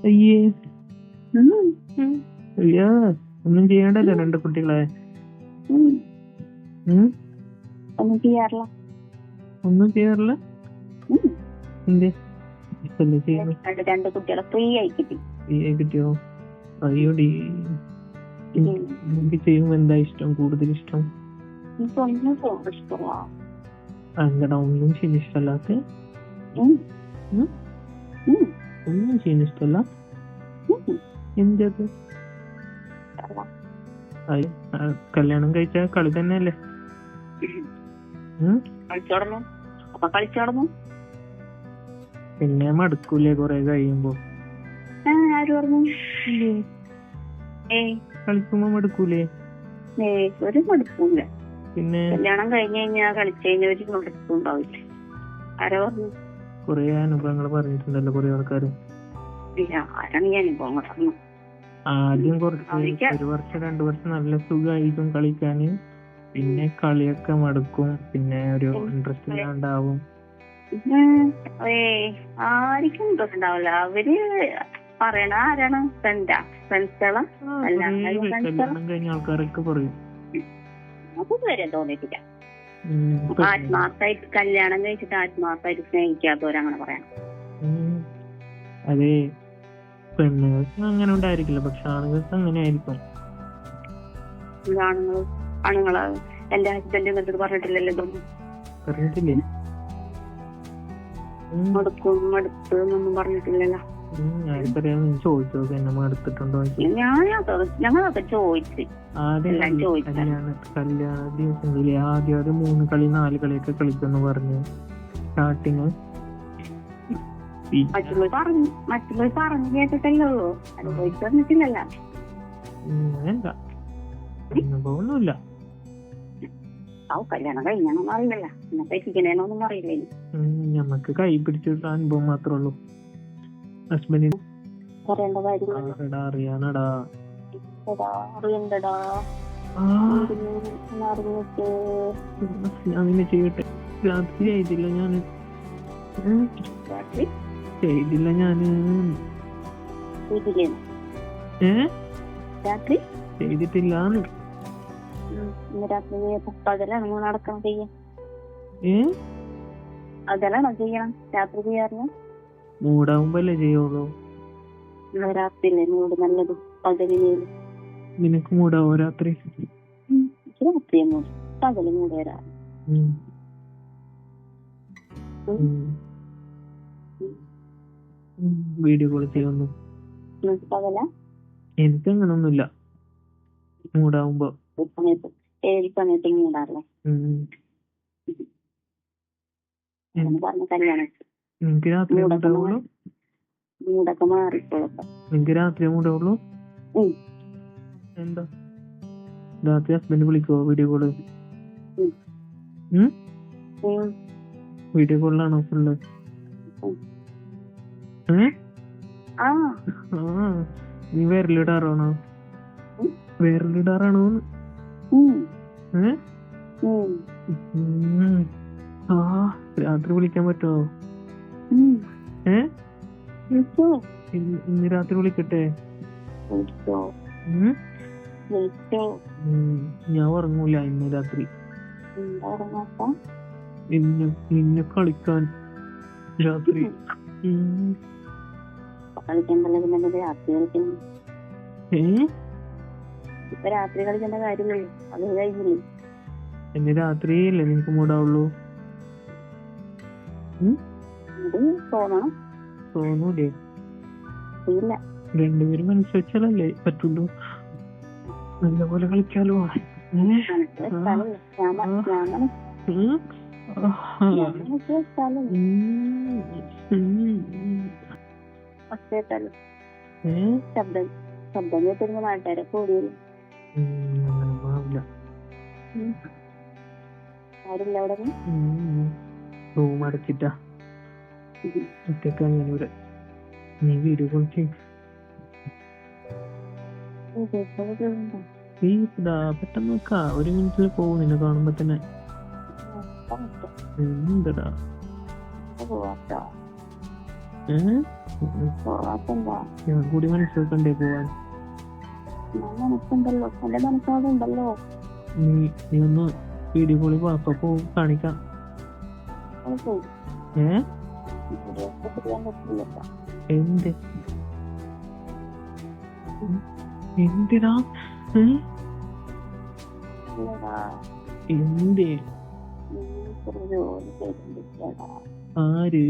അയ്യേ ഉം. അയ്യാ ഒന്നും ചെയ്യണ്ടല്ലോ രണ്ട് കുട്ടികളെ. ഉം. ഉം? ഒന്നും ചെയ്യാറില്ല. ഒന്നും ചെയ്യാറില്ല. ഉം. എന്തേ ഇഷ്ടല്ലേ ചെയ്യുന്നു? രണ്ട് കുട്ടികളെ ഫ്രീ ആയി കിട്ടി. കിട്ടിയോ? അയ്യോടി എനിക്ക് ചെയ്യുമ്പോ എന്താ ഇഷ്ടം, കൂടുതൽ ഇഷ്ടം? എനിക്കൊന്നും പോകുമ്പോ ഇഷ്ടമല്ല. എന്താ ഒന്നും ചെയ്യുന്ന ഇഷ്ടമല്ലാത്ത? ഒന്നും ചെയ്യുന്ന ഇഷ്ടമല്ല. എന്തത്? കല്യാണം കഴിച്ച കളി തന്നെയല്ലേ? കളിച്ചോടന്നു. അപ്പൊ കളിച്ചോടന്നു. പിന്നെ മടുക്കൂലേ കൊറേ കഴിയുമ്പോ? ആര് പറഞ്ഞു? കളിക്കുമ്പോ മടുക്കൂലേ? ഒരു മടുപ്പില്ല. പിന്നെ കല്യാണം കഴിഞ്ഞ് കഴിഞ്ഞാ കളിച്ചു കഴിഞ്ഞ ഒരു മടുപ്പും ഉണ്ടാവില്ല. ആരോ പറഞ്ഞു? കൊറേ അനുഭവങ്ങൾ പറഞ്ഞിട്ടുണ്ടല്ലോ കൊറേ ആൾക്കാര്. ഇല്ല, ആരാണ് ഈ അനുഭവം പറഞ്ഞു? ആദ്യം കുറച്ച് 1 വർഷം 2 വർഷം നല്ല സുഖമായിരിക്കും കളിക്കാന്. പിന്നെ കളിയൊക്കെ മടുക്കും. പിന്നെ ഒരു ഇൻട്രസ്റ്റ് ഇല്ലാണ്ടാവും. ആർക്കും ഇൻട്രസ്റ്റ് ഉണ്ടാവില്ല. അവര് പറയണ ആരാണ്? ഫ്രണ്ട്സുകളാ? കല്യാണം കഴിഞ്ഞ ആൾക്കാരൊക്കെ പറയും. അതുവരെ തോന്നിയിട്ടില്ല. ആത്മാർത്ഥമായിട്ട് കല്യാണം കഴിച്ചിട്ട് ആത്മാർത്ഥമായിട്ട് സ്നേഹിക്കാത്തവരങ്ങനെ പറയാം. അതെ, പെണ്ണുങ്ങൾക്ക് അങ്ങനെ ഉണ്ടായിരിക്കില്ല, പക്ഷെ ആണുങ്ങൾക്ക് അങ്ങനെ ആയിരിക്കും. ആണുങ്ങള് എന്റെ ഹസ്ബൻഡ് എന്നിട്ട് പറഞ്ഞിട്ടില്ലല്ലോ ഇതൊന്നും. പറഞ്ഞിട്ടില്ലേ? മടുപ്പ് എന്നൊന്നും പറഞ്ഞിട്ടില്ലല്ലോ. ആർക്കറിയാം, ചോദിച്ചോ എന്നെ മടുത്തിട്ടുണ്ടോ? ഞങ്ങളൊക്കെ ചോദിച്ച് കല്യാണ ദിവസങ്ങളിലെ ആദ്യം ഒരു 3 കളി 4 കളിയൊക്കെ കളിക്കുമെന്ന് പറഞ്ഞു സ്റ്റാർട്ടിങ്. മറ്റുള്ളവർ പറഞ്ഞു കേട്ടിട്ടല്ലോ, അനുഭവിച്ചു തന്നിട്ടില്ലല്ലോ. എന്താ അനുഭവമൊന്നുമില്ല. കല്യാണം കഴിഞ്ഞാണോന്നും അറിയില്ലല്ലോ, എന്നെ പറ്റിക്കണേനൊന്നും അറിയില്ല. ഞമ്മക്ക് കൈ പിടിച്ചിട്ടുള്ള അനുഭവം മാത്രമേ ഉള്ളൂ. ഹസ്ബൻഡിന് പറയേണ്ട കാര്യം അറിയാനടാ. അറിയണ്ടടാ. അങ്ങനെ ചെയ്യട്ടെ. രാത്രി ചെയ്തില്ല ഞാന്. ചെയ്തിട്ടില്ലാന്ന്. പകലാണോ നടക്കണം ചെയ്യാൻ? അതല്ലാണോ ചെയ്യണം? രാത്രി ചെയ്യാറില്ല. മൂടാവുമ്പല്ലേ ചെയ്യുള്ളൂ. രാത്രിയല്ലേ മൂട് നല്ലത്, പകലിനേലും. നിനക്ക് മൂടാവോ രാത്രി? രാത്രിയെ മൂട്, പകല് മൂട് വരാ. വീഡിയോ കോൾ ചെയ്യുന്നു. പകല എനിക്ക് അങ്ങനൊന്നുമില്ല. മൂടാവുമ്പോ സമയത്ത് മൂടാറില്ല. പറഞ്ഞ കല്യാണം നിനക്ക് രാത്രി മൂടാവുള്ളൂ? മൂടൊക്കെ മാറിക്കോളും. നിനക്ക് രാത്രി മൂടാവുള്ളൂ? എന്താ രാത്രി ഹസ്ബൻഡ് വിളിക്കുവോ വീഡിയോ കോള്? വീഡിയോ കോളിലാണോ ഫുള്ള്? നീ വിരലിടാറാണോ? വിരലിടാറാണോ? രാത്രി വിളിക്കാൻ പറ്റുമോ? ഇന്ന് രാത്രി വിളിക്കട്ടെ? ഞാൻ ഉറങ്ങൂല ഇന്ന് രാത്രി. നിന്നെ കളിക്കാൻ രാത്രി. രാത്രി കളിക്കേണ്ട കാര്യമില്ലല്ലോ, അത് കഴിഞ്ഞില്ലേ. എന്നെ രാത്രിയല്ലേ നിനക്ക് മൂടാവുള്ളൂ? തോന്നൂലേ? രണ്ടുപേരും മനസ്സുവെച്ചാലല്ലേ പറ്റുള്ളൂ. നല്ലപോലെ കളിക്കാലോ. ശബ്ദം കേട്ടിരുന്ന നാട്ടുകാരെ കൂടിയില്ല. ആരില്ല അവിടെ? റൂം അടച്ചിട്ടാ ഒറ്റക്ക് അങ്ങനെ. നീ വീഡിയോ കോൾ ചെയ്യും. പെട്ടെന്ന് നോക്കാ, 1 മിനിറ്റിൽ പോകും നിന്നെ കാണുമ്പോ തന്നെ. എന്താടാ പോവാത്തെന്താ? ഞാൻ കൂടി മനസ്സിലാക്കണ്ടേ പോവാൻ? ഞാൻ മനസ്സുണ്ടല്ലോ, എന്റെ മനസ്സോടെ ഉണ്ടല്ലോ. നീ ഒന്ന് വീഡിയോ കോളിൽ വാപ്പോ കാണിക്കാം. എന്ത് എന്തിനാ എന്ത് ആര്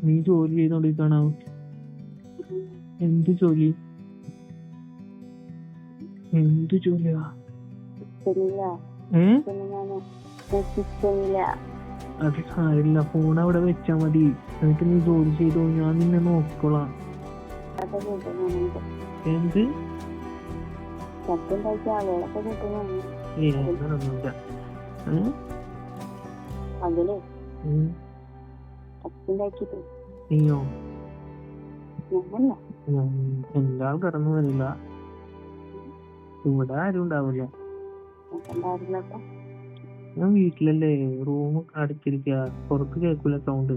നീ ജോലി ചെയ്തോണ്ടിരിക്കണോ? എന്ത് ജോലി? എന്ത് ജോലിയാ? അത് സാരില്ല, ഫോൺ അവിടെ വെച്ചാ മതി. എന്നിട്ട് നീ ജോലി ചെയ്തോ, ഞാൻ നിന്നെ നോക്കിക്കോളാം. എന്ത് അങ്ങനൊന്നുമില്ല. നീയോ? എല്ലാ കടന്നു വരില്ല, ഇവിടെ ആരും ഉണ്ടാവില്ല. ഞാൻ വീട്ടിലല്ലേ, റൂം അടച്ചിരിക്ക, പുറത്ത് കേൾക്കൂല സൗണ്ട്.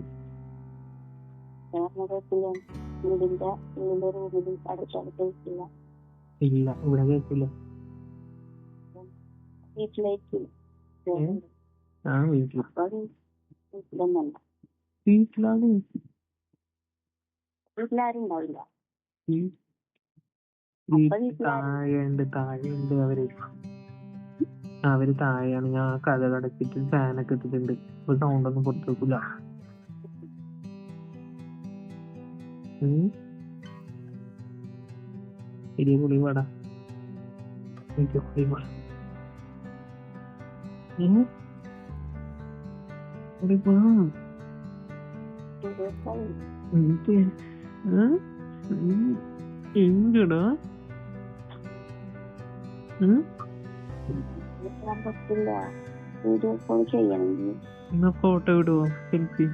ഇല്ല, ഇവിടെ കേൾക്കില്ല. ആ വീട്ടിലാണ്. താഴെയുണ്ട് അവര് താഴെയാണ്. ഞാൻ കഥ കടച്ചിട്ട് ഫാനൊക്കെ ഇട്ടിട്ടുണ്ട്. ഇപ്പൊ സൗണ്ട് ഒന്നും പുറത്തു വെക്കൂല. ഇടി പൊളി പടാ. എന്തടാ? എന്നാ ഫോട്ടോ വിടുവോ? Selfie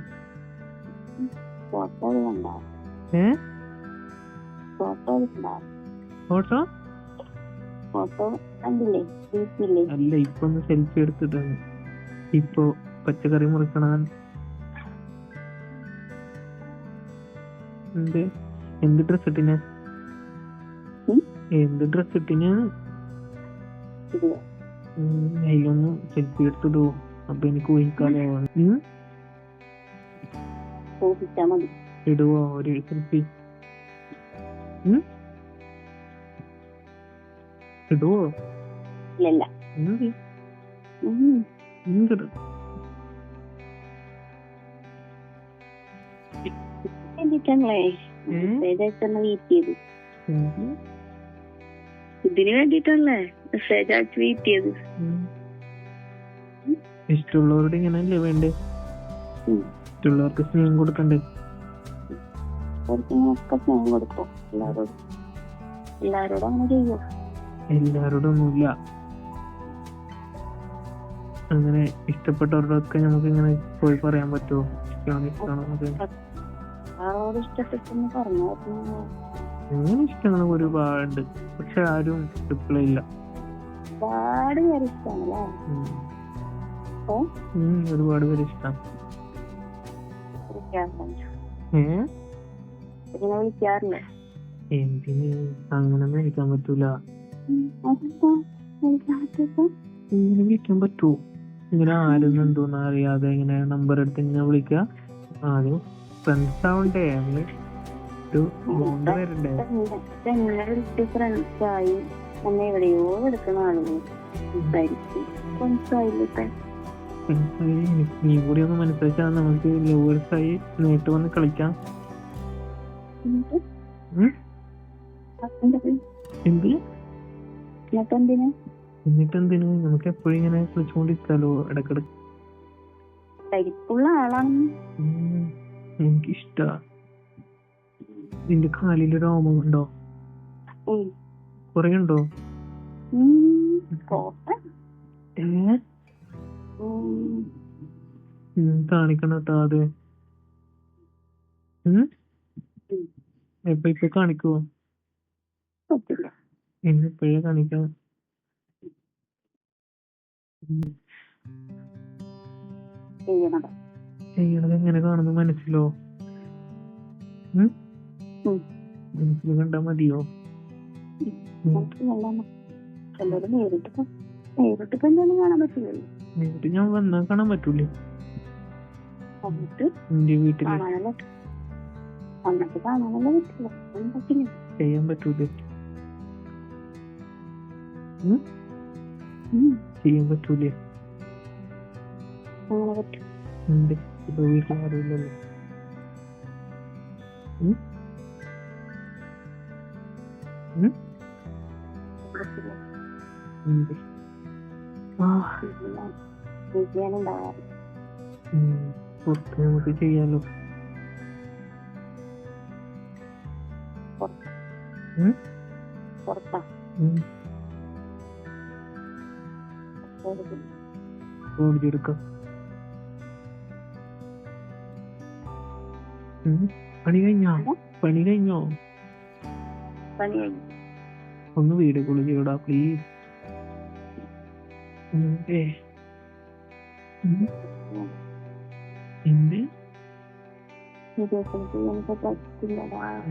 photo? അല്ല, ഇപ്പൊ ഒന്ന് സെൽഫി എടുത്തിട്ടാണ്. ഇപ്പൊ പച്ചക്കറി മുറിക്കണ. എന്ത് ഡ്രസ് ഇട്ടിന്? എന്ത് ഡ്രസ് ഇട്ടിന്? അതിലൊന്ന് സെൽഫി എടുത്തിടുവോ? അപ്പൊ എനിക്ക് ഊഹിക്കാലോ. ഇടുവോ ഒരു സെൽഫി? ഇടുവോ? ഇതിന് വേണ്ടിട്ടല്ലേ മെസ്സേജ് അയച്ച് വെയിറ്റ് ചെയ്ത്. ഇഷ്ടമുള്ളവരോട് ഇങ്ങനല്ലേ വേണ്ടേ? ഇഷ്ടമുള്ളവർക്ക് സ്നേഹം കൊടുക്കണ്ടേ? സ്നേഹം കൊടുക്കോ? എല്ലാരോടും അങ്ങനെ ചെയ്യോ? എല്ലാരോടൊന്നുമില്ല. അങ്ങനെ ഇഷ്ടപ്പെട്ടവരോടൊക്കെ നമുക്ക് ഇങ്ങനെ പോയി പറയാൻ പറ്റുമോ? അങ്ങനെ ഇഷ്ടങ്ങൾ ഒരുപാടുണ്ട്, പക്ഷെ ആരും റിപ്ലൈ ഇല്ല. ഒരുപാട് പേര് ഇഷ്ടം. എന്തിന് അങ്ങനൊന്നും വിളിക്കാൻ പറ്റൂല. ഇങ്ങനെ വിളിക്കാൻ പറ്റുമോ? ഇങ്ങനെ ആരും എന്തോന്ന് അറിയാതെ ഇങ്ങനെ നമ്പർ എടുത്ത് ഇങ്ങനെ വിളിക്ക. ആദ്യം ഫ്രണ്ട്സ് ആവണ്ടേ, ഒരു ബോണ്ട് വരണ്ടേ? നീ കൂടി ഒന്ന് മനസ്സിലാച്ചാൽ നമുക്ക് ലവേഴ്സായി നേരിട്ട് വന്ന് കളിക്കാം. എന്നിട്ടെന്തിനു? നമുക്ക് എപ്പോഴും ഇങ്ങനെ കളിച്ചോണ്ടിരിക്കാലോ ഇടക്കിടക്ക്. എനിക്കിഷ്ടാ. നിന്റെ കാലില് രോമം ഉണ്ടോ? കൊറേ ഉണ്ടോ? കാണിക്കണം കേട്ടോ അത്. ഇപ്പൊ കാണിക്കുവോ? ഇന്നിപ്പോഴേ കാണിക്കാം. ചെയ്യണത് എങ്ങനെ കാണുന്നു മനസ്സിലോ? ഉം? ഉം. മനസ്സിൽ കണ്ടാ മതിയോ? നമുക്ക് നല്ലോണം ചിലര് നേരിട്ട് എന്തായാലും കാണാൻ പറ്റില്ലല്ലോ. എന്നിട്ട് ഞാൻ വന്നാ കാണാൻ പറ്റൂലേ വന്നിട്ട് എന്റെ വീട്ടില്? കാണാനല്ലേ വന്നിട്ട് കാണാനല്ലേ പറ്റില്ല. പറ്റില്ല. ചെയ്യാൻ പറ്റൂലേ? ഉം. ചെയ്യാൻ പറ്റൂലേ? അങ്ങനെ പറ്റും. ഉണ്ട്. ഇപ്പൊ വീട്ടിൽ ആരുമില്ലല്ലോ. പറ്റില്ല. ഉണ്ട്. ആ ചെയ്യാനുണ്ടാവാറ് പുറത്ത് നമുക്ക് ചെയ്യാലോ. പുറത്താ കോടതി എടുക്കാം. പണി കഴിഞ്ഞോ? പണി കഴിഞ്ഞു. ഒന്ന് വീഡിയോ കോൾ ചെയ്യടാ പ്ലീസ്. എന്ത്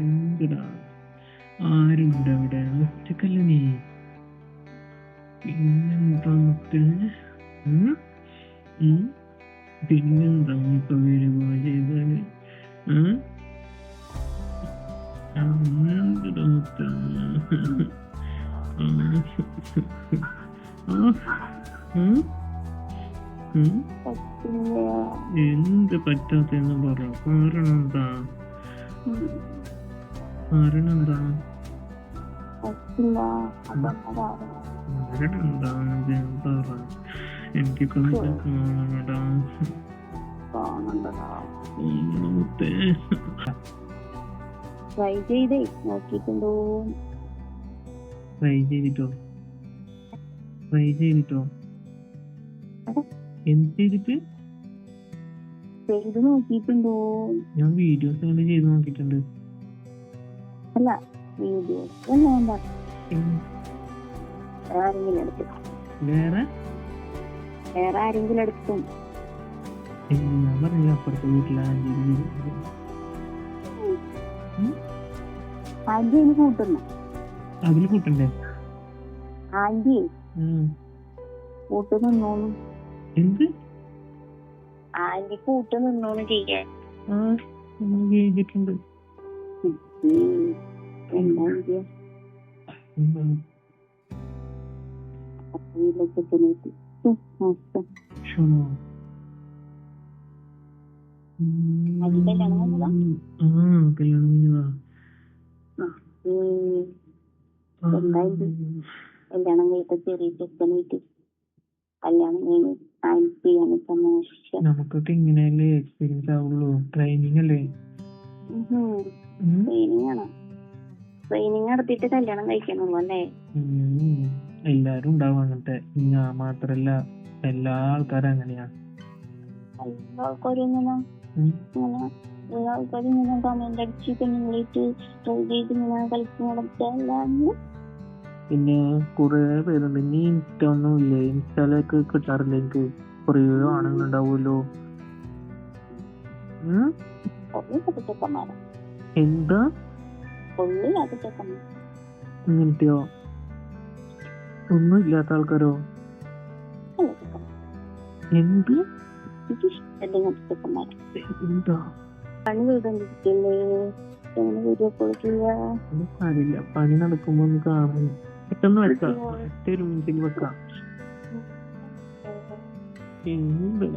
എന്തിടാ? ആരുണ്ട് അവിടെ? ഒറ്റക്കല്ല നീ? പിന്നെന്താ പിന്നെന്താ ഇപ്പൊ വീഡിയോ കോൾ ചെയ്താല്? എന്ത് പറ്റാത്തെന്ന് പറ. കാരണം എന്താ? എനിക്കിപ്പോ കാണടാ. ട്രൈ ചെയ്തേ നോക്കിട്ടുണ്ടോ? ട്രൈ ചെയ്തിട്ടോ? എന്ത് ചെയ്തിട്ട്? ചെയ്ത് നോക്കിട്ടുണ്ടോ? ഞാൻ വീഡിയോസ് അങ്ങനെ ചെയ്ത് നോക്കിട്ടുണ്ട്. അല്ല വീഡിയോസ് വേറെ ആരെങ്കിലും എടുത്തും ഞാൻ പറഞ്ഞില്ല അപ്പുറത്തെ വീട്ടിലെ ആന്റി അതിന് കൂട്ടുന്നു. അതില് കൂട്ടണ്ടേ? ആന്റി കൂട്ട് നിന്നോന്നു. എന്ത് ആന്റി കൂട്ട് നിന്നോന്ന് ചെയ്യാൻ ചെയ്തിട്ടുണ്ട്. എന്താ കല്യാണം കഴിഞ്ഞതാ. കല്യാണം കഴിച്ച ചെറിയ ചെക്കനായിട്ട് കല്യാണം നമുക്കൊക്കെ ഇങ്ങനെയല്ലേ എക്സ്പീരിയൻസ് ആവുള്ളൂ. ട്രെയിനിങ് അല്ലേ? ട്രെയിനിങ് ആണ്. ട്രെയിനിങ് നടത്തിയിട്ട് കല്യാണം കഴിക്കണുള്ളൂ അല്ലേ? എല്ലാരും ഉണ്ടാവും അങ്ങനത്തെ. ഞാൻ മാത്രല്ല, എല്ലാ ആൾക്കാരും അങ്ങനെയാ. എല്ലാ ആൾക്കാരും ഇങ്ങനെ കമന്റ് അടിച്ച് പെണ്ണുങ്ങളായിട്ട് ട്രൈ ചെയ്ത് ഇങ്ങനെ കളിച്ച് നടത്താൻ. പിന്നെ കുറെ പേരുണ്ട്. ഇനി ഇൻസ്റ്റ ഒന്നും ഇല്ലേ? ഇൻസ്റ്റയിലേക്ക് കിട്ടാറില്ല എനിക്ക്. കുറേ ആണുങ്ങളുണ്ടാവുമല്ലോ. എന്താ ഇങ്ങനത്തെയോ? ഒന്നും ഇല്ലാത്ത ആൾക്കാരോ? എന്ത് എന്താ കാര്യമില്ല. പണി നടക്കുമ്പോ ഒന്ന് കാണും. പെട്ടെന്ന് വെക്കാം. ഒറ്റ ഒരു മിനിറ്റിൽ വെക്കാം. എന്ത്